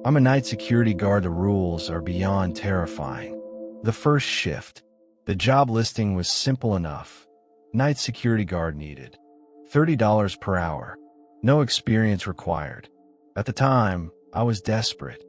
I'm a night security guard. The rules are beyond terrifying. The first shift. The job listing was simple enough. Night security guard needed. $30 per hour. No experience required. At the time, I was desperate.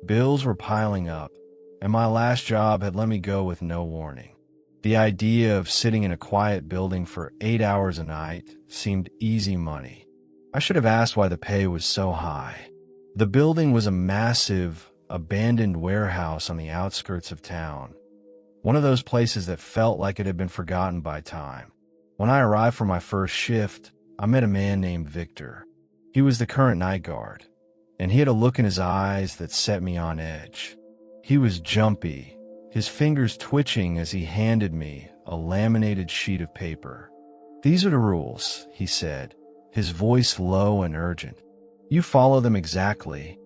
Bills were piling up, and my last job had let me go with no warning. The idea of sitting in a quiet building for 8 hours a night seemed easy money. I should have asked why the pay was so high. The building was a massive, abandoned warehouse on the outskirts of town. One of those places that felt like it had been forgotten by time. When I arrived for my first shift, I met a man named Victor. He was the current night guard, and he had a look in his eyes that set me on edge. He was jumpy, his fingers twitching as he handed me a laminated sheet of paper. "These are the rules," he said, his voice low and urgent. "You follow them exactly,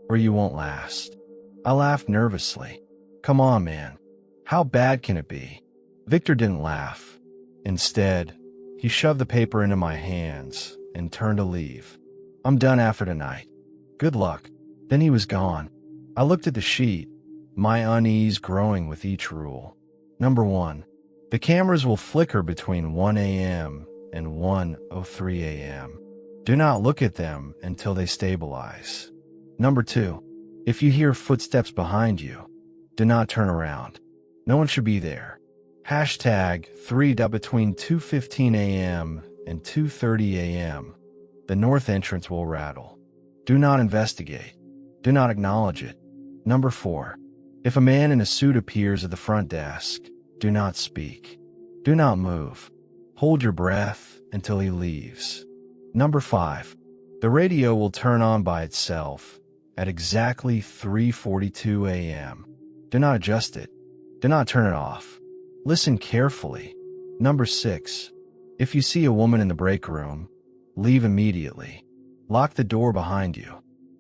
or you won't last." I laughed nervously. "Come on, man. How bad can it be?" Victor didn't laugh. Instead, he shoved the paper into my hands and turned to leave. "I'm done after tonight. Good luck." Then he was gone. I looked at the sheet, my unease growing with each rule. Number 1. The cameras will flicker between 1 a.m. and 1:03 a.m. Do not look at them until they stabilize. Number 2. If you hear footsteps behind you, do not turn around. No one should be there. #3. Between 2:15 a.m. and 2:30 a.m., the north entrance will rattle. Do not investigate. Do not acknowledge it. Number 4. If a man in a suit appears at the front desk, do not speak. Do not move. Hold your breath until he leaves. Number 5. The radio will turn on by itself at exactly 3:42 a.m. Do not adjust it. Do not turn it off. Listen carefully. Number 6. If you see a woman in the break room, leave immediately. Lock the door behind you.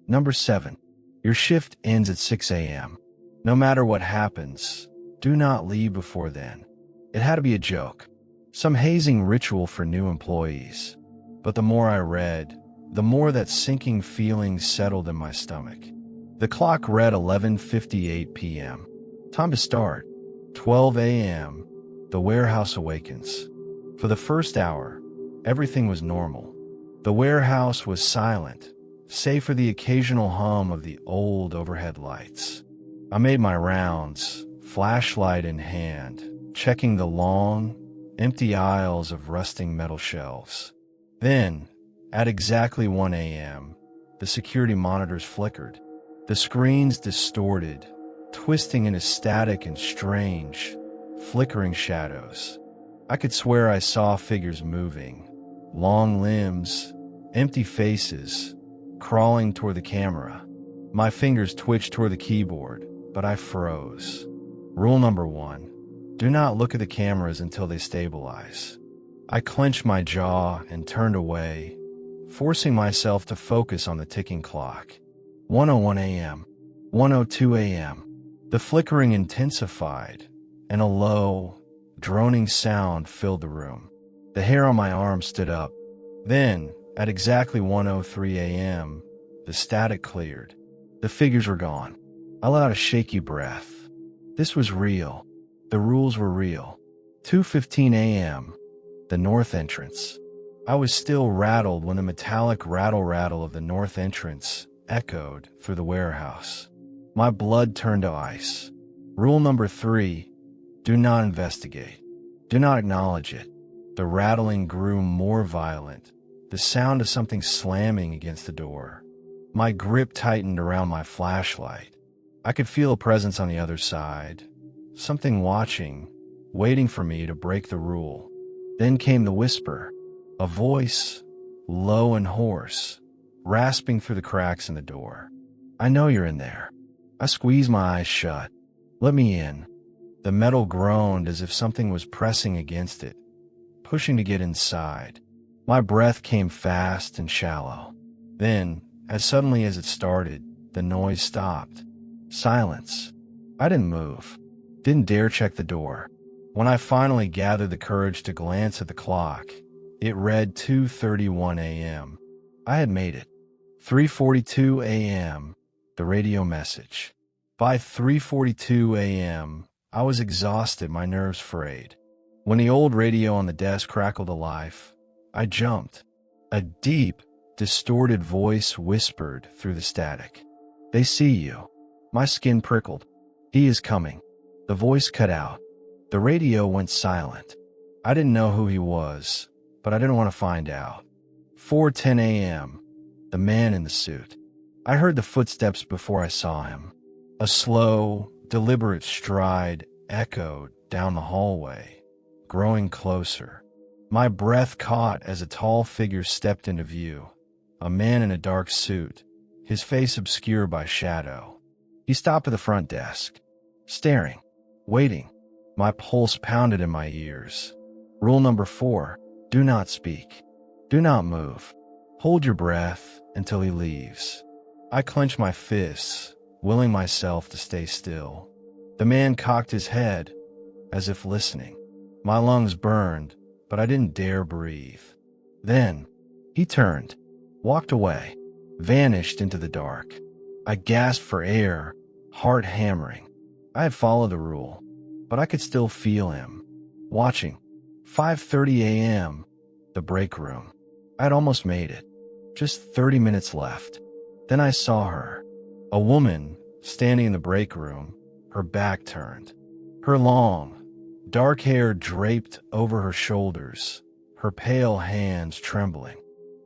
Number 7. Your shift ends at 6 a.m. No matter what happens, do not leave before then. It had to be a joke. Some hazing ritual for new employees. But the more I read, the more that sinking feeling settled in my stomach. The clock read 11:58 p.m. Time to start. 12 a.m. The warehouse awakens. For the first hour, everything was normal. The warehouse was silent, save for the occasional hum of the old overhead lights. I made my rounds, flashlight in hand, checking the long, empty aisles of rusting metal shelves. Then, at exactly 1 a.m., the security monitors flickered. The screens distorted, twisting into static and strange, flickering shadows. I could swear I saw figures moving, long limbs, empty faces, crawling toward the camera. My fingers twitched toward the keyboard, but I froze. Rule number 1. Do not look at the cameras until they stabilize. I clenched my jaw and turned away, forcing myself to focus on the ticking clock. 1:01 a.m. 1:02 a.m. The flickering intensified, and a low, droning sound filled the room. The hair on my arm stood up. Then, at exactly 1:03 a.m., the static cleared. The figures were gone. I let out a shaky breath. This was real. The rules were real. 2:15 a.m., the north entrance. I was still rattled when the metallic rattle of the north entrance echoed through the warehouse. My blood turned to ice. Rule number 3, do not investigate. Do not acknowledge it. The rattling grew more violent, the sound of something slamming against the door. My grip tightened around my flashlight. I could feel a presence on the other side, something watching, waiting for me to break the rule. Then came the whisper, a voice, low and hoarse, rasping through the cracks in the door. "I know you're in there." I squeezed my eyes shut. "Let me in." The metal groaned as if something was pressing against it, pushing to get inside. My breath came fast and shallow. Then, as suddenly as it started, the noise stopped. Silence. I didn't move. Didn't dare check the door. When I finally gathered the courage to glance at the clock, it read 2:31 a.m. I had made it. 3:42 a.m. The radio message. By 3:42 a.m., I was exhausted, my nerves frayed. When the old radio on the desk crackled to life, I jumped. A deep, distorted voice whispered through the static. "They see you." My skin prickled. "He is coming." The voice cut out. The radio went silent. I didn't know who he was, but I didn't want to find out. 4:10 a.m. The man in the suit. I heard the footsteps before I saw him. A slow, deliberate stride echoed down the hallway, growing closer. My breath caught as a tall figure stepped into view. A man in a dark suit, his face obscured by shadow. He stopped at the front desk, staring, waiting. My pulse pounded in my ears. Rule number 4, do not speak. Do not move. Hold your breath until he leaves. I clenched my fists, willing myself to stay still. The man cocked his head, as if listening. My lungs burned, but I didn't dare breathe. Then, he turned, walked away, vanished into the dark. I gasped for air, heart hammering. I had followed the rule, but I could still feel him, watching. 5:30 a.m., the break room. I had almost made it. Just 30 minutes left. Then I saw her, a woman standing in the break room, her back turned. Her long, dark hair draped over her shoulders, her pale hands trembling.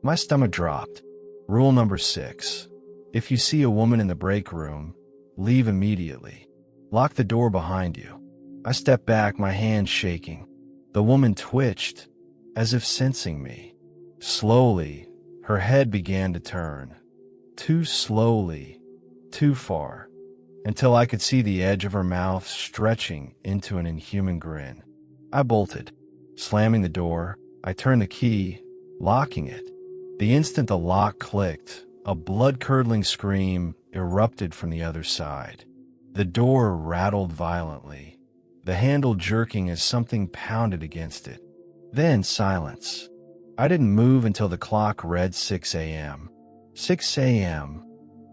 My stomach dropped. Rule number 6. If you see a woman in the break room, leave immediately. Lock the door behind you. I stepped back, my hands shaking. The woman twitched, as if sensing me. Slowly, her head began to turn. Too slowly, too far, until I could see the edge of her mouth stretching into an inhuman grin. I bolted. Slamming the door, I turned the key, locking it. The instant the lock clicked, a blood-curdling scream erupted from the other side. The door rattled violently, the handle jerking as something pounded against it. Then silence. I didn't move until the clock read 6 a.m. 6 a.m.,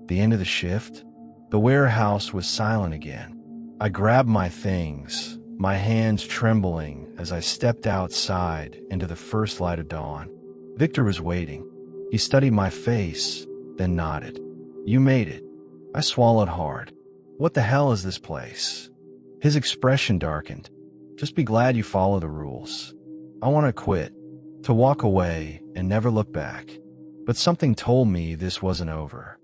the end of the shift. The warehouse was silent again. I grabbed my things, my hands trembling as I stepped outside into the first light of dawn. Victor was waiting. He studied my face, then nodded. "You made it." I swallowed hard. "What the hell is this place?" His expression darkened. "Just be glad you follow the rules." I want to quit, to walk away and never look back. But something told me this wasn't over.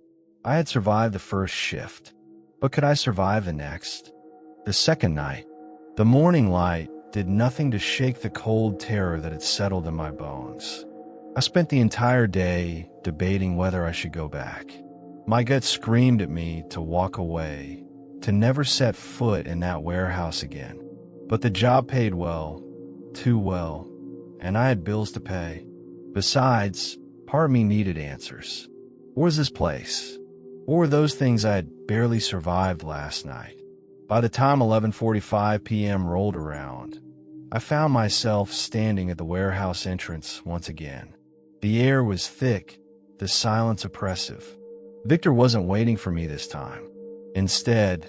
I had survived the first shift, but could I survive the next? The second night, the morning light did nothing to shake the cold terror that had settled in my bones. I spent the entire day debating whether I should go back. My gut screamed at me to walk away, to never set foot in that warehouse again. But the job paid well, too well, and I had bills to pay. Besides, part of me needed answers. What was this place? What were those things I had barely survived last night? By the time 11:45 p.m. rolled around, I found myself standing at the warehouse entrance once again. The air was thick, the silence oppressive. Victor wasn't waiting for me this time. Instead,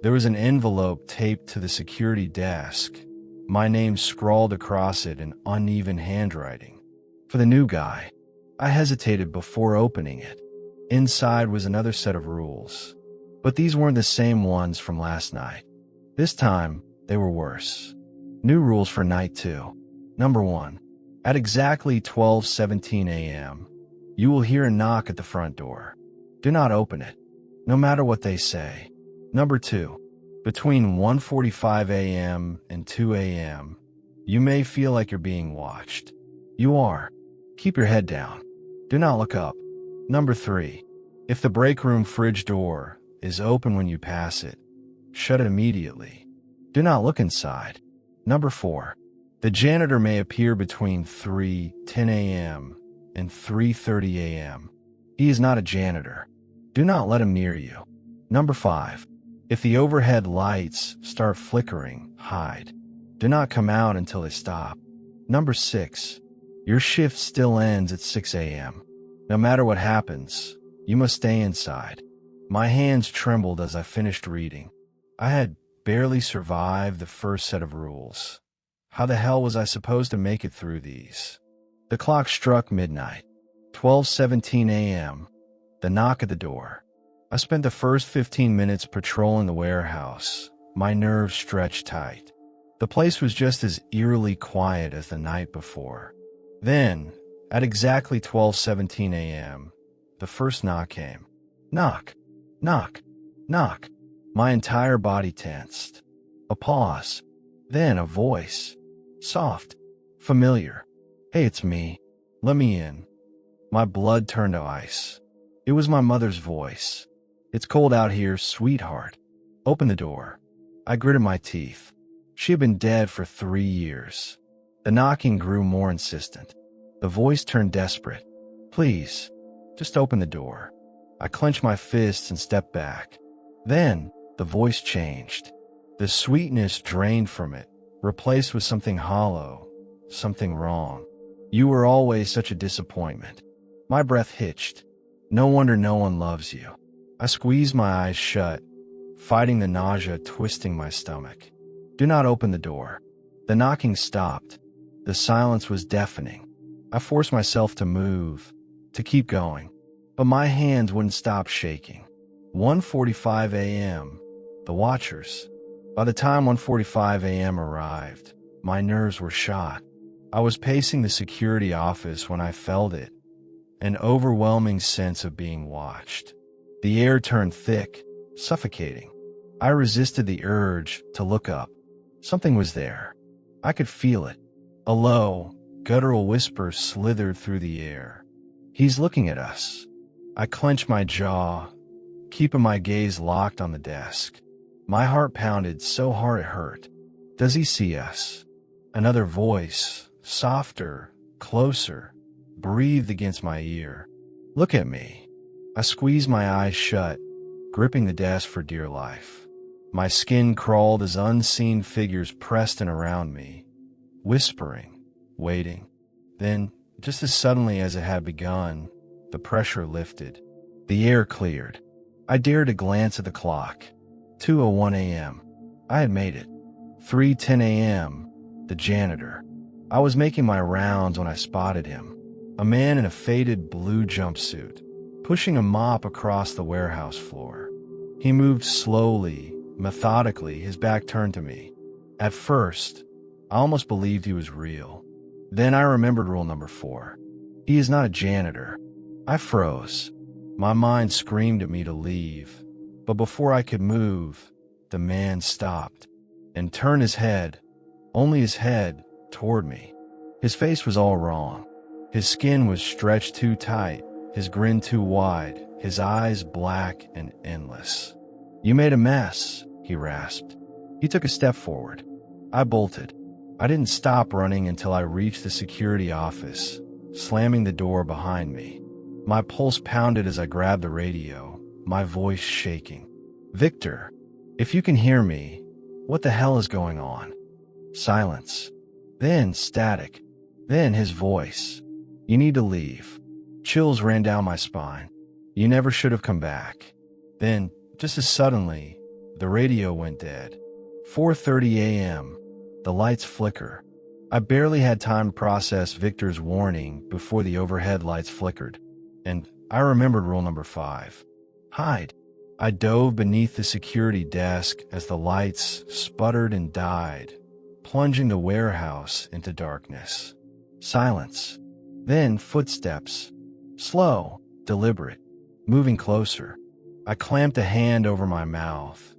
there was an envelope taped to the security desk, my name scrawled across it in uneven handwriting. For the new guy. I hesitated before opening it. Inside was another set of rules, but these weren't the same ones from last night. This time, they were worse. New rules for night 2. Number 1. At exactly 12:17 a.m., you will hear a knock at the front door. Do not open it, no matter what they say. Number 2. Between 1:45 a.m. and 2 a.m., you may feel like you're being watched. You are. Keep your head down. Do not look up. Number 3. If the break room fridge door is open when you pass it, shut it immediately. Do not look inside. Number 4. The janitor may appear between 3:10 a.m. and 3:30 a.m. He is not a janitor. Do not let him near you. Number 5. If the overhead lights start flickering, hide. Do not come out until they stop. Number 6. Your shift still ends at 6 a.m. No matter what happens, you must stay inside. My hands trembled as I finished reading. I had barely survived the first set of rules. How the hell was I supposed to make it through these? The clock struck midnight. 12:17 a.m. The knock at the door. I spent the first 15 minutes patrolling the warehouse, my nerves stretched tight. The place was just as eerily quiet as the night before. Then, at exactly 12:17 a.m., the first knock came. Knock, knock, knock. My entire body tensed. A pause. Then a voice. Soft. Familiar. Hey, it's me. Let me in. My blood turned to ice. It was my mother's voice. It's cold out here, sweetheart. Open the door. I gritted my teeth. She had been dead for 3 years. The knocking grew more insistent. The voice turned desperate. Please, just open the door. I clenched my fists and stepped back. Then, the voice changed. The sweetness drained from it, replaced with something hollow, something wrong. You were always such a disappointment. My breath hitched. No wonder no one loves you. I squeezed my eyes shut, fighting the nausea twisting my stomach. Do not open the door. The knocking stopped. The silence was deafening. I forced myself to move, to keep going, but my hands wouldn't stop shaking. 1:45 a.m. The watchers. By the time 1:45 a.m. arrived, my nerves were shot. I was pacing the security office when I felt it, an overwhelming sense of being watched. The air turned thick, suffocating. I resisted the urge to look up. Something was there. I could feel it. A low, guttural whisper slithered through the air. He's looking at us. I clenched my jaw, keeping my gaze locked on the desk. My heart pounded so hard it hurt. Does he see us? Another voice, softer, closer, breathed against my ear. Look at me. I squeezed my eyes shut, gripping the desk for dear life. My skin crawled as unseen figures pressed in around me, whispering, waiting. Then, just as suddenly as it had begun, the pressure lifted. The air cleared. I dared to glance at the clock. 2:01 a.m. I had made it. 3:10 a.m. The janitor. I was making my rounds when I spotted him. A man in a faded blue jumpsuit, pushing a mop across the warehouse floor. He moved slowly, methodically, his back turned to me. At first, I almost believed he was real. Then I remembered rule number 4. He is not a janitor. I froze. My mind screamed at me to leave. But before I could move, the man stopped and turned his head, only his head, toward me. His face was all wrong. His skin was stretched too tight, his grin too wide, his eyes black and endless. You made a mess, he rasped. He took a step forward. I bolted. I didn't stop running until I reached the security office, slamming the door behind me. My pulse pounded as I grabbed the radio, my voice shaking. Victor, if you can hear me, what the hell is going on? Silence. Then static. Then his voice. You need to leave. Chills ran down my spine. You never should have come back. Then, just as suddenly, the radio went dead. 4:30 a.m. The lights flicker. I barely had time to process Victor's warning before the overhead lights flickered. And I remembered rule number 5. Hide. I dove beneath the security desk as the lights sputtered and died, plunging the warehouse into darkness. Silence. Then footsteps. Slow, deliberate, moving closer. I clamped a hand over my mouth,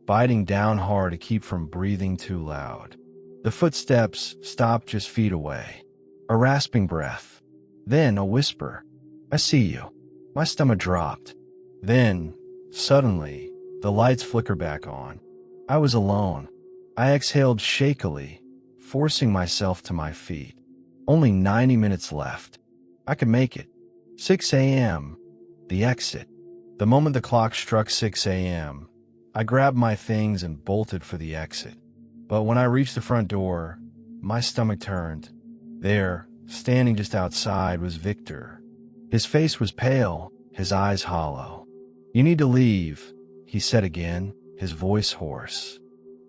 biting down hard to keep from breathing too loud. The footsteps stopped just feet away. A rasping breath. Then a whisper. I see you. My stomach dropped. Then, suddenly, the lights flickered back on. I was alone. I exhaled shakily, forcing myself to my feet. Only 90 minutes left. I could make it. 6 a.m. The exit. The moment the clock struck 6 a.m., I grabbed my things and bolted for the exit. But when I reached the front door, my stomach turned. There, standing just outside, was Victor. His face was pale, his eyes hollow. "You need to leave," he said again, his voice hoarse.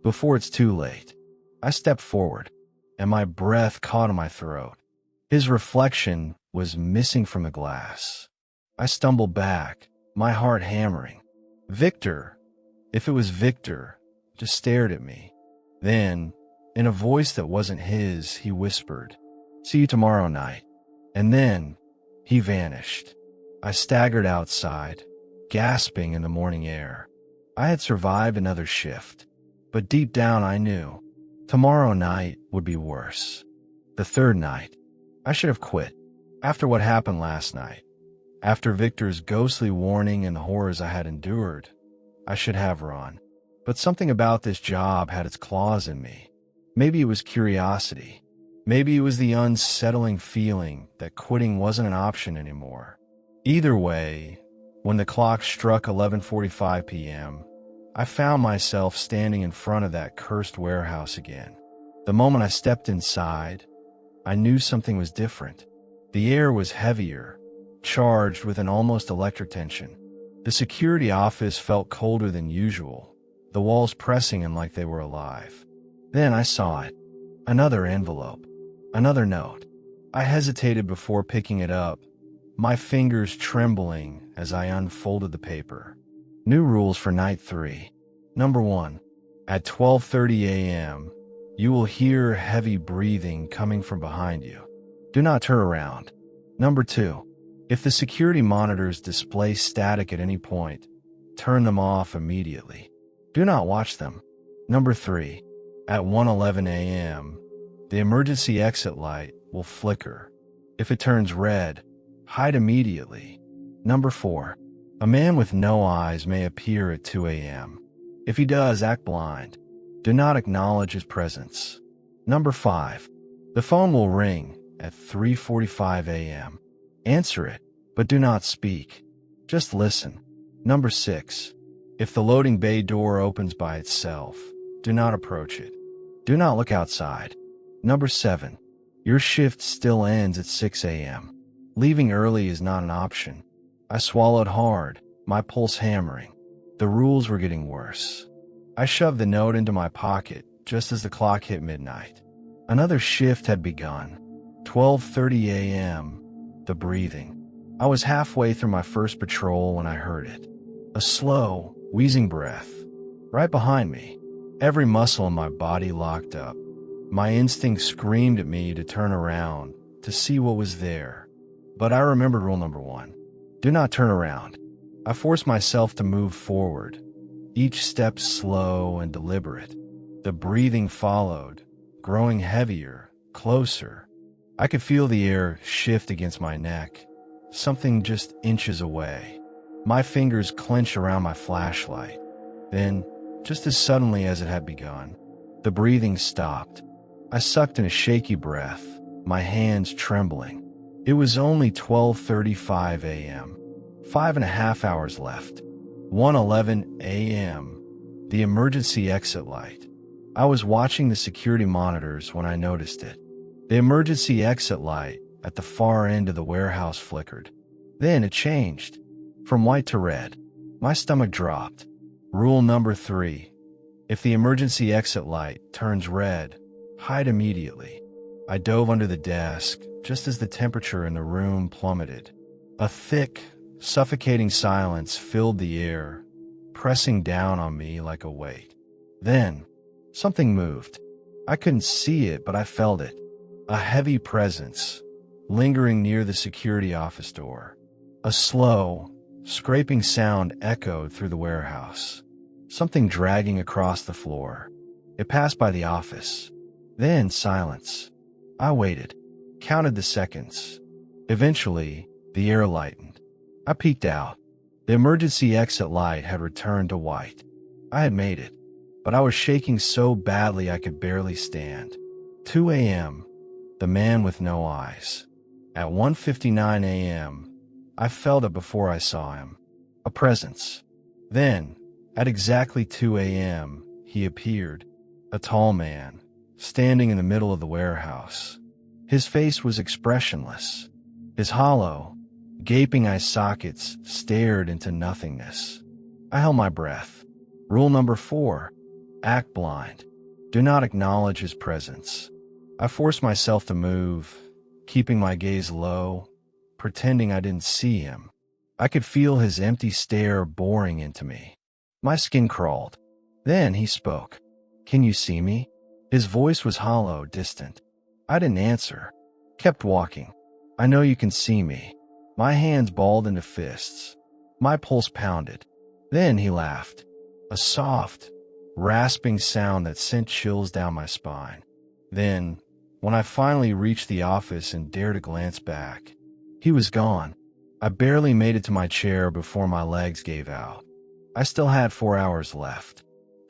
"Before it's too late." I stepped forward, and my breath caught in my throat. His reflection was missing from the glass. I stumbled back, my heart hammering. Victor, if it was Victor, just stared at me. Then, in a voice that wasn't his, he whispered, "See you tomorrow night." And then, he vanished. I staggered outside, gasping in the morning air. I had survived another shift, but deep down I knew tomorrow night would be worse. The third night, I should have quit. After what happened last night, after Victor's ghostly warning and the horrors I had endured, I should have run. But something about this job had its claws in me. Maybe it was curiosity. Maybe it was the unsettling feeling that quitting wasn't an option anymore. Either way, when the clock struck 11:45 p.m., I found myself standing in front of that cursed warehouse again. The moment I stepped inside, I knew something was different. The air was heavier, charged with an almost electric tension. The security office felt colder than usual, the walls pressing in like they were alive. Then I saw it. Another envelope. Another note. I hesitated before picking it up, my fingers trembling as I unfolded the paper. New rules for night 3. Number 1. At 12:30 a.m., you will hear heavy breathing coming from behind you. Do not turn around. Number 2. If the security monitors display static at any point, turn them off immediately. Do not watch them. Number 3. At 1:11 a.m., the emergency exit light will flicker. If it turns red, hide immediately. Number 4. A man with no eyes may appear at 2 a.m. If he does, act blind. Do not acknowledge his presence. Number 5. The phone will ring at 3:45 a.m. Answer it, but do not speak. Just listen. Number 6. If the loading bay door opens by itself, do not approach it. Do not look outside. Number 7. Your shift still ends at 6 a.m. Leaving early is not an option. I swallowed hard, my pulse hammering. The rules were getting worse. I shoved the note into my pocket just as the clock hit midnight. Another shift had begun. 12:30 a.m. The breathing. I was halfway through my first patrol when I heard it. A slow, wheezing breath. Right behind me. Every muscle in my body locked up. My instinct screamed at me to turn around, to see what was there. But I remembered rule number 1. Do not turn around. I forced myself to move forward, each step slow and deliberate. The breathing followed, growing heavier, closer. I could feel the air shift against my neck, something just inches away. My fingers clenched around my flashlight. Then, just as suddenly as it had begun, the breathing stopped. I sucked in a shaky breath, my hands trembling. It was only 12:35 a.m. 5.5 hours left. 1:11 a.m. The emergency exit light. I was watching the security monitors when I noticed it. The emergency exit light at the far end of the warehouse flickered. Then it changed, from white to red. My stomach dropped. Rule number 3. If the emergency exit light turns red, hide immediately. I dove under the desk just as the temperature in the room plummeted. A thick, suffocating silence filled the air, pressing down on me like a weight. Then, something moved. I couldn't see it, but I felt it. A heavy presence, lingering near the security office door. A slow, scraping sound echoed through the warehouse. Something dragging across the floor. It passed by the office. Then silence. I waited, counted the seconds. Eventually, the air lightened. I peeked out. The emergency exit light had returned to white. I had made it, but I was shaking so badly I could barely stand. 2 a.m. The man with no eyes. At 1:59 a.m., I felt it before I saw him. A presence. Then, at exactly 2 a.m., he appeared. A tall man, standing in the middle of the warehouse. His face was expressionless. His hollow, Gaping eye sockets stared into nothingness. I held my breath. Rule number 4. Act blind. Do not acknowledge his presence. I forced myself to move, keeping my gaze low, pretending I didn't see him. I could feel his empty stare boring into me. My skin crawled. Then he spoke. "Can you see me?" His voice was hollow, distant. I didn't answer. Kept walking. "I know you can see me." My hands balled into fists. My pulse pounded. Then he laughed. A soft, rasping sound that sent chills down my spine. Then, when I finally reached the office and dared to glance back, he was gone. I barely made it to my chair before my legs gave out. I still had 4 hours left.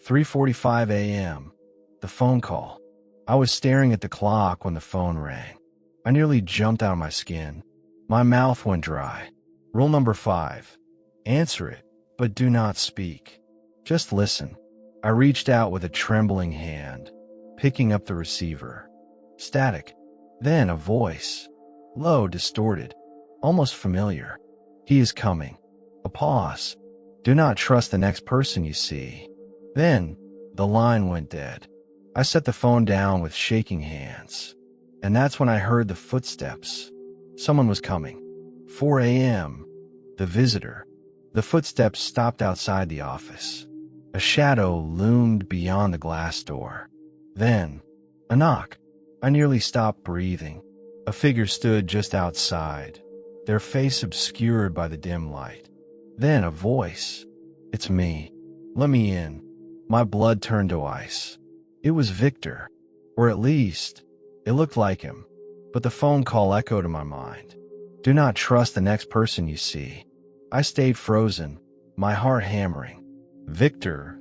3:45 a.m. The phone call. I was staring at the clock when the phone rang. I nearly jumped out of my skin. My mouth went dry. Rule number 5. Answer it, but do not speak. Just listen. I reached out with a trembling hand, picking up the receiver. Static. Then a voice. Low, distorted, almost familiar. "He is coming." A pause. "Do not trust the next person you see." Then, the line went dead. I set the phone down with shaking hands. And that's when I heard the footsteps. Someone was coming. 4 a.m. The visitor. The footsteps stopped outside the office. A shadow loomed beyond the glass door. Then, a knock. I nearly stopped breathing. A figure stood just outside, their face obscured by the dim light. Then a voice. "It's me. Let me in." My blood turned to ice. It was Victor. Or at least, it looked like him. But the phone call echoed in my mind. Do not trust the next person you see. I stayed frozen, my heart hammering. Victor,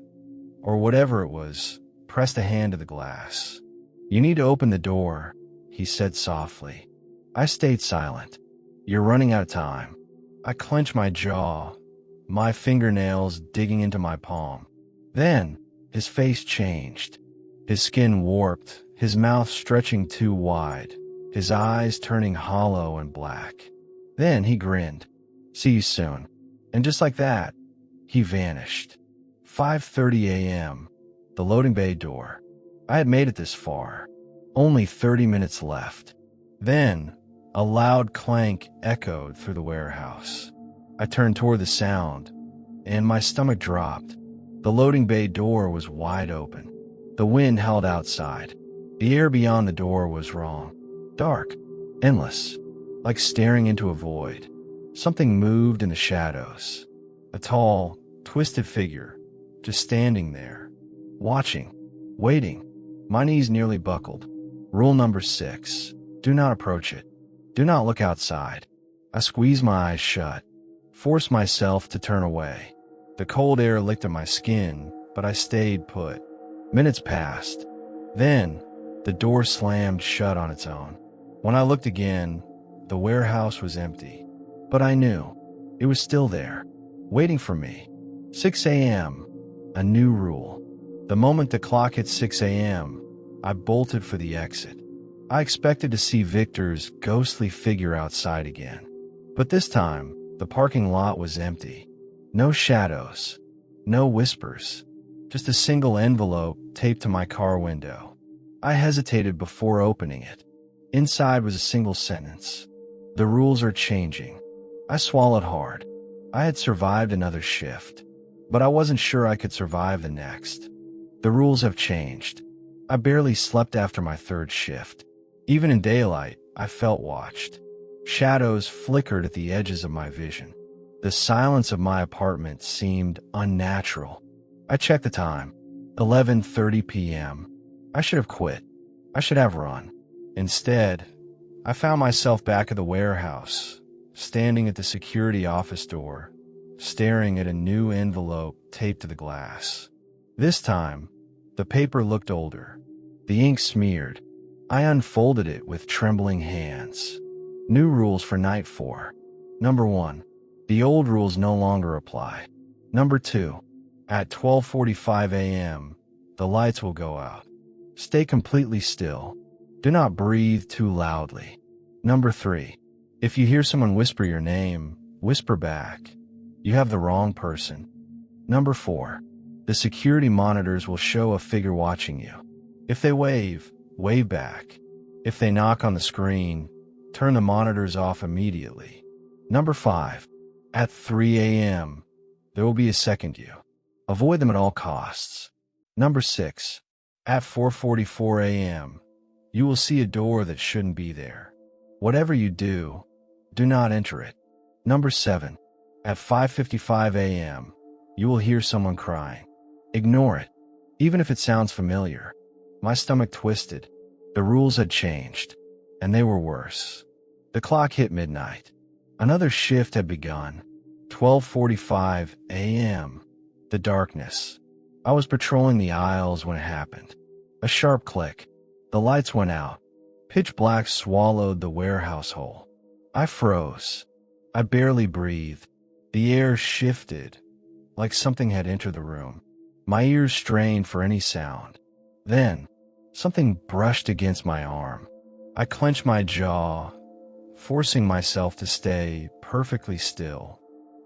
or whatever it was, pressed a hand to the glass. "You need to open the door," he said softly. I stayed silent. "You're running out of time." I clenched my jaw, my fingernails digging into my palm. Then, his face changed. His skin warped, his mouth stretching too wide, his eyes turning hollow and black. Then he grinned. "See you soon." And just like that, he vanished. 5:30 a.m. The loading bay door. I had made it this far. Only 30 minutes left. Then, a loud clank echoed through the warehouse. I turned toward the sound, and my stomach dropped. The loading bay door was wide open. The wind held outside. The air beyond the door was wrong. Dark, endless, like staring into a void. Something moved in the shadows. A tall, twisted figure, just standing there, watching, waiting. My knees nearly buckled. Rule number 6. Do not approach it. Do not look outside. I squeezed my eyes shut, forced myself to turn away. The cold air licked at my skin, but I stayed put. Minutes passed. Then, the door slammed shut on its own. When I looked again, the warehouse was empty. But I knew. It was still there, waiting for me. 6 a.m. A new rule. The moment the clock hit 6 a.m., I bolted for the exit. I expected to see Victor's ghostly figure outside again. But this time, the parking lot was empty. No shadows, no whispers, just a single envelope taped to my car window. I hesitated before opening it. Inside was a single sentence. "The rules are changing." I swallowed hard. I had survived another shift, but I wasn't sure I could survive the next. The rules have changed. I barely slept after my third shift. Even in daylight, I felt watched. Shadows flickered at the edges of my vision. The silence of my apartment seemed unnatural. I checked the time. 11:30 p.m. I should have quit. I should have run. Instead, I found myself back at the warehouse, standing at the security office door, staring at a new envelope taped to the glass. This time, the paper looked older, the ink smeared. I unfolded it with trembling hands. New rules for night 4. Number 1. The old rules no longer apply. Number 2. At 12:45 a.m., the lights will go out. Stay completely still. Do not breathe too loudly. Number 3. If you hear someone whisper your name, whisper back. You have the wrong person. Number 4. The security monitors will show a figure watching you. If they wave, wave back. If they knock on the screen, turn the monitors off immediately. Number 5. At 3 a.m., there will be a second you. Avoid them at all costs. Number 6. At 4:44 a.m., you will see a door that shouldn't be there. Whatever you do, do not enter it. Number 7. At 5:55 a.m., you will hear someone crying. Ignore it, even if it sounds familiar. My stomach twisted. The rules had changed, and they were worse. The clock hit midnight. Another shift had begun. 12:45 a.m. The darkness. I was patrolling the aisles when it happened. A sharp click. The lights went out. Pitch black swallowed the warehouse whole. I froze. I barely breathed. The air shifted, like something had entered the room. My ears strained for any sound. Then, something brushed against my arm. I clenched my jaw, forcing myself to stay perfectly still.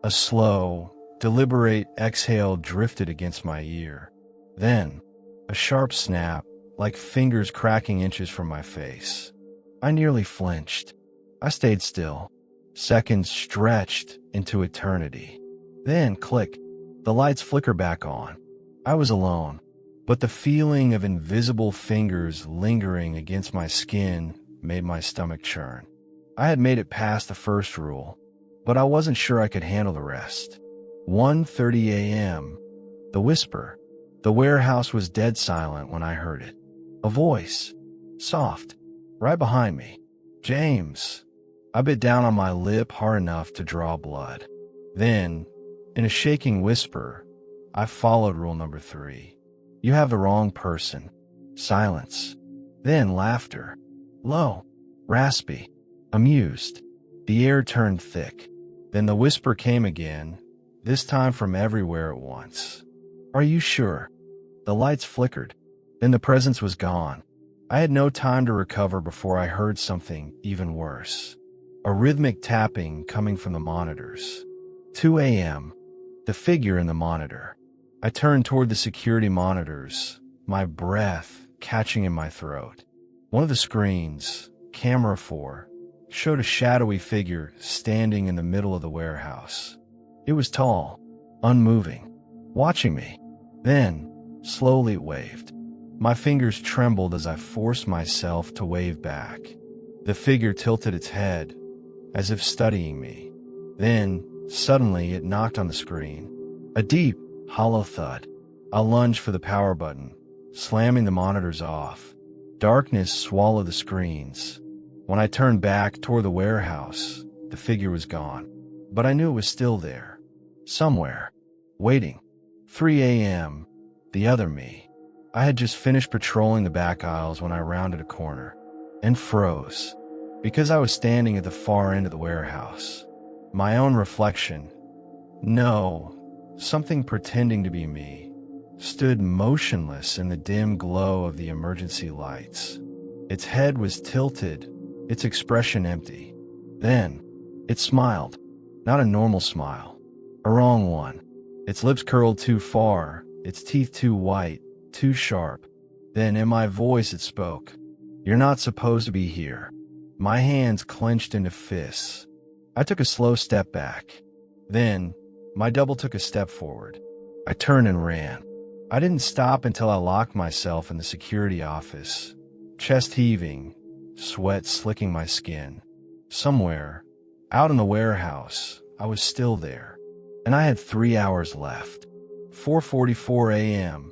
A slow, deliberate exhale drifted against my ear. Then, a sharp snap, like fingers cracking inches from my face. I nearly flinched. I stayed still. Seconds stretched into eternity. Then, click, the lights flicker back on. I was alone, but the feeling of invisible fingers lingering against my skin made my stomach churn. I had made it past the first rule, but I wasn't sure I could handle the rest. 1:30 a.m. The whisper. The warehouse was dead silent when I heard it. A voice. Soft. Right behind me. James. I bit down on my lip hard enough to draw blood. Then, in a shaking whisper, I followed rule number 3. You have the wrong person. Silence. Then laughter. Low. Raspy. Amused. The air turned thick. Then the whisper came again, this time from everywhere at once. Are you sure? The lights flickered. Then the presence was gone. I had no time to recover before I heard something even worse. A rhythmic tapping coming from the monitors. 2 a.m. The figure in the monitor. I turned toward the security monitors, my breath catching in my throat. One of the screens, camera 4, showed a shadowy figure standing in the middle of the warehouse. It was tall, unmoving, watching me. Then, slowly it waved. My fingers trembled as I forced myself to wave back. The figure tilted its head, as if studying me. Then, suddenly, it knocked on the screen. A deep, hollow thud. I lunged for the power button, slamming the monitors off. Darkness swallowed the screens. When I turned back toward the warehouse, the figure was gone. But I knew it was still there. Somewhere. Waiting. 3 a.m. The other me. I had just finished patrolling the back aisles when I rounded a corner. And froze. Because I was standing at the far end of the warehouse. My own reflection. No. Something pretending to be me. Stood motionless in the dim glow of the emergency lights. Its head was tilted, its expression empty. Then, it smiled. Not a normal smile. A wrong one. Its lips curled too far, its teeth too white, too sharp. Then in my voice it spoke. You're not supposed to be here. My hands clenched into fists. I took a slow step back. Then, my double took a step forward. I turned and ran. I didn't stop until I locked myself in the security office, chest heaving, sweat slicking my skin. Somewhere, out in the warehouse, I was still there, and I had 3 hours left. 4:44 a.m.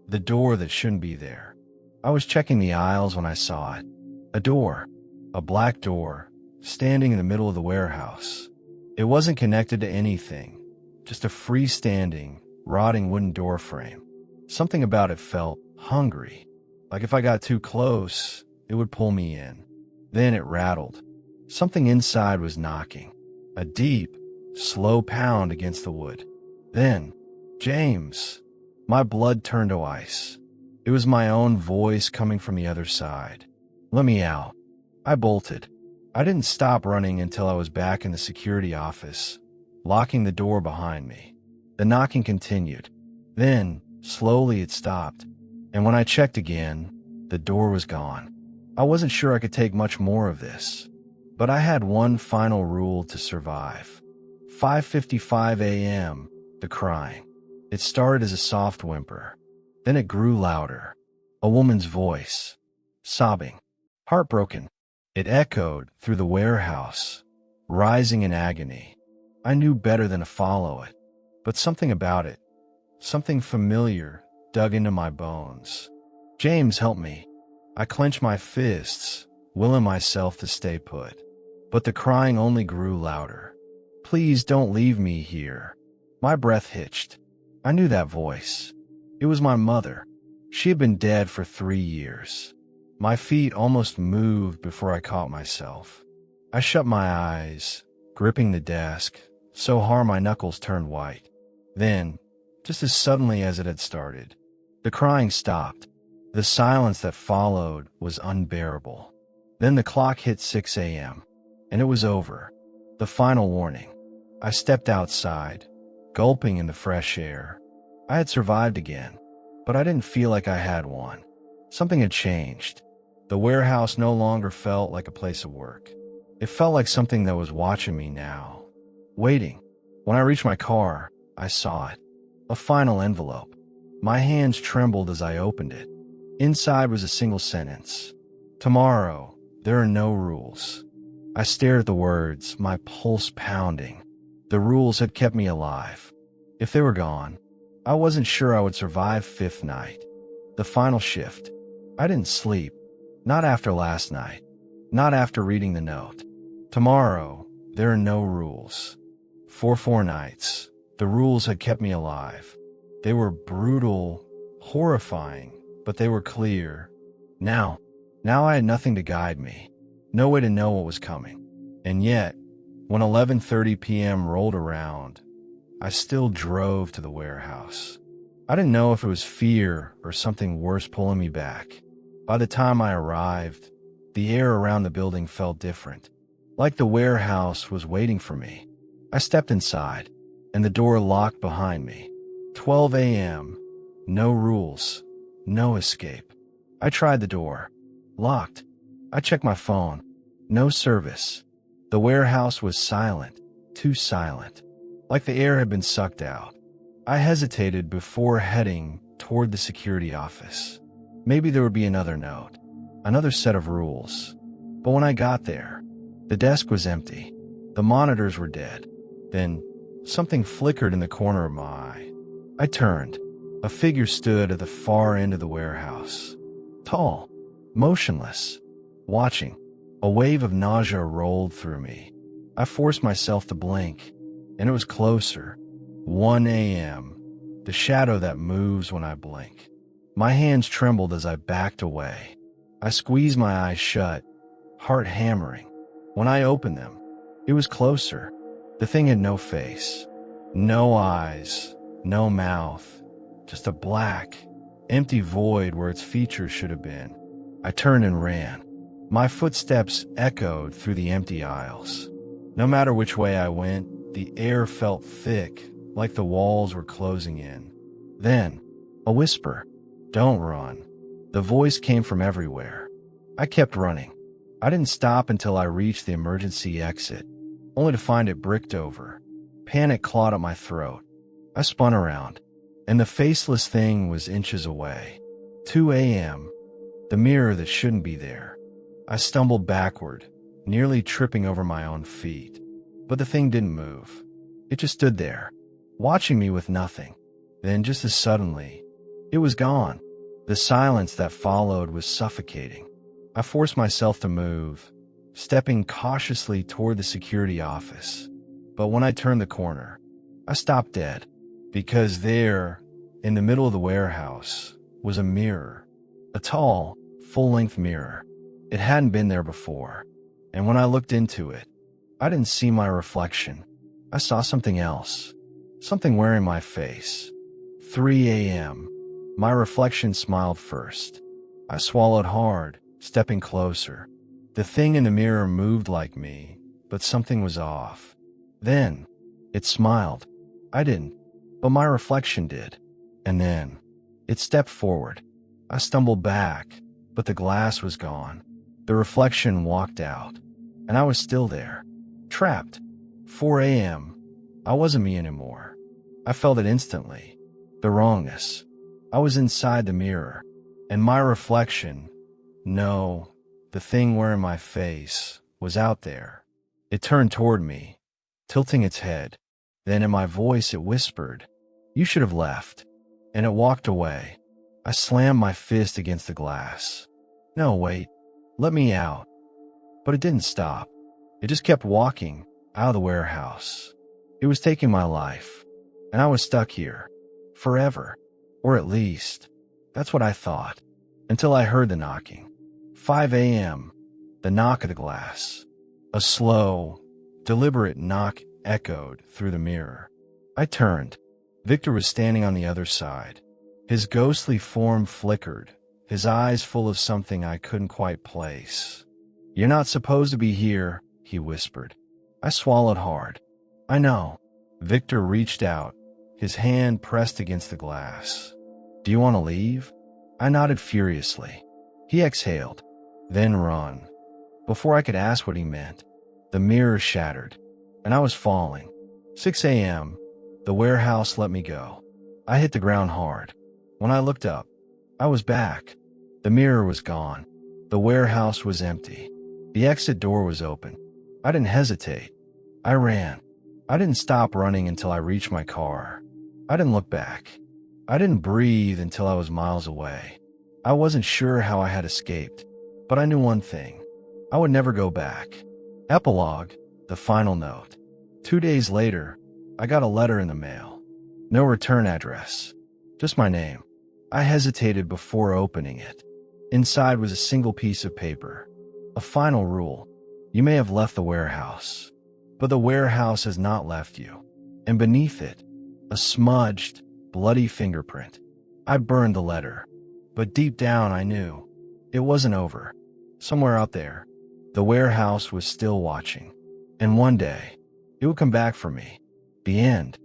The door that shouldn't be there. I was checking the aisles when I saw it. A door, a black door, standing in the middle of the warehouse. It wasn't connected to anything, just a freestanding, rotting wooden door frame. Something about it felt hungry, like if I got too close, it would pull me in. Then it rattled. Something inside was knocking, a deep, slow pound against the wood. Then, James. My blood turned to ice. It was my own voice coming from the other side. Let me out. I bolted. I didn't stop running until I was back in the security office, locking the door behind me. The knocking continued. Then, slowly it stopped, and when I checked again, the door was gone. I wasn't sure I could take much more of this, but I had one final rule to survive. 5:55 a.m., the crying. It started as a soft whimper. Then it grew louder. A woman's voice, sobbing, heartbroken. It echoed through the warehouse, rising in agony. I knew better than to follow it, but something about it, something familiar, dug into my bones. James, help me. I clenched my fists, willing myself to stay put. But the crying only grew louder. Please don't leave me here. My breath hitched. I knew that voice. It was my mother. She had been dead for 3 years. My feet almost moved before I caught myself. I shut my eyes, gripping the desk, so hard my knuckles turned white. Then, just as suddenly as it had started, the crying stopped. The silence that followed was unbearable. Then the clock hit 6 a.m., and it was over. The final warning. I stepped outside, gulping in the fresh air. I had survived again, but I didn't feel like I had one. Something had changed. The warehouse no longer felt like a place of work. It felt like something that was watching me now, waiting. When I reached my car, I saw it. A final envelope. My hands trembled as I opened it. Inside was a single sentence. Tomorrow, there are no rules. I stared at the words, my pulse pounding. The rules had kept me alive. If they were gone, I wasn't sure I would survive fifth night. The final shift. I didn't sleep. Not after last night. Not after reading the note. Tomorrow, there are no rules. For 4 nights, the rules had kept me alive. They were brutal, horrifying, but they were clear. Now I had nothing to guide me. No way to know what was coming. And yet, when 11:30 p.m. rolled around, I still drove to the warehouse. I didn't know if it was fear or something worse pulling me back. By the time I arrived, the air around the building felt different, like the warehouse was waiting for me. I stepped inside, and the door locked behind me. 12 a.m., no rules, no escape. I tried the door. Locked. I checked my phone. No service. The warehouse was silent, too silent, like the air had been sucked out. I hesitated before heading toward the security office. Maybe there would be another note, another set of rules. But when I got there, the desk was empty. The monitors were dead. Then, something flickered in the corner of my eye. I turned. A figure stood at the far end of the warehouse. Tall, motionless, watching. A wave of nausea rolled through me. I forced myself to blink, and it was closer. 1 a.m., the shadow that moves when I blink. My hands trembled as I backed away. I squeezed my eyes shut, heart hammering. When I opened them, it was closer. The thing had no face, no eyes, no mouth, just a black, empty void where its features should have been. I turned and ran. My footsteps echoed through the empty aisles. No matter which way I went, the air felt thick, like the walls were closing in. Then, a whisper. Don't run. The voice came from everywhere. I kept running. I didn't stop until I reached the emergency exit, only to find it bricked over. Panic clawed at my throat. I spun around, and the faceless thing was inches away. 2 a.m., the mirror that shouldn't be there. I stumbled backward, nearly tripping over my own feet. But the thing didn't move. It just stood there, watching me with nothing. Then, just as suddenly, it was gone. The silence that followed was suffocating. I forced myself to move, stepping cautiously toward the security office. But when I turned the corner, I stopped dead, because there, in the middle of the warehouse, was a mirror. A tall, full-length mirror. It hadn't been there before, and when I looked into it, I didn't see my reflection. I saw something else, something wearing my face. 3 a.m. My reflection smiled first. I swallowed hard, stepping closer. The thing in the mirror moved like me, but something was off. Then, it smiled. I didn't, but my reflection did. And then, it stepped forward. I stumbled back, but the glass was gone. The reflection walked out, and I was still there, trapped. 4 a.m. I wasn't me anymore. I felt it instantly. The wrongness. I was inside the mirror, and my reflection, no, the thing wearing my face, was out there. It turned toward me, tilting its head. Then in my voice it whispered, "You should have left." And it walked away. I slammed my fist against the glass. No, wait. Let me out. But it didn't stop. It just kept walking out of the warehouse. It was taking my life, and I was stuck here. Forever. Or at least, that's what I thought. Until I heard the knocking. 5 a.m. The knock of the glass. A slow, deliberate knock echoed through the mirror. I turned. Victor was standing on the other side. His ghostly form flickered, his eyes full of something I couldn't quite place. "You're not supposed to be here," he whispered. I swallowed hard. "I know." Victor reached out, his hand pressed against the glass. "Do you want to leave?" I nodded furiously. He exhaled. "Then run." Before I could ask what he meant, the mirror shattered, and I was falling. 6 a.m. The warehouse let me go. I hit the ground hard. When I looked up, I was back. The mirror was gone. The warehouse was empty. The exit door was open. I didn't hesitate. I ran. I didn't stop running until I reached my car. I didn't look back. I didn't breathe until I was miles away. I wasn't sure how I had escaped, but I knew one thing. I would never go back. Epilogue, the final note. 2 days later, I got a letter in the mail. No return address. Just my name. I hesitated before opening it. Inside was a single piece of paper. A final rule. You may have left the warehouse, but the warehouse has not left you. And beneath it, a smudged, bloody fingerprint. I burned the letter, but deep down I knew it wasn't over. Somewhere out there, the warehouse was still watching. And one day, it would come back for me. The end.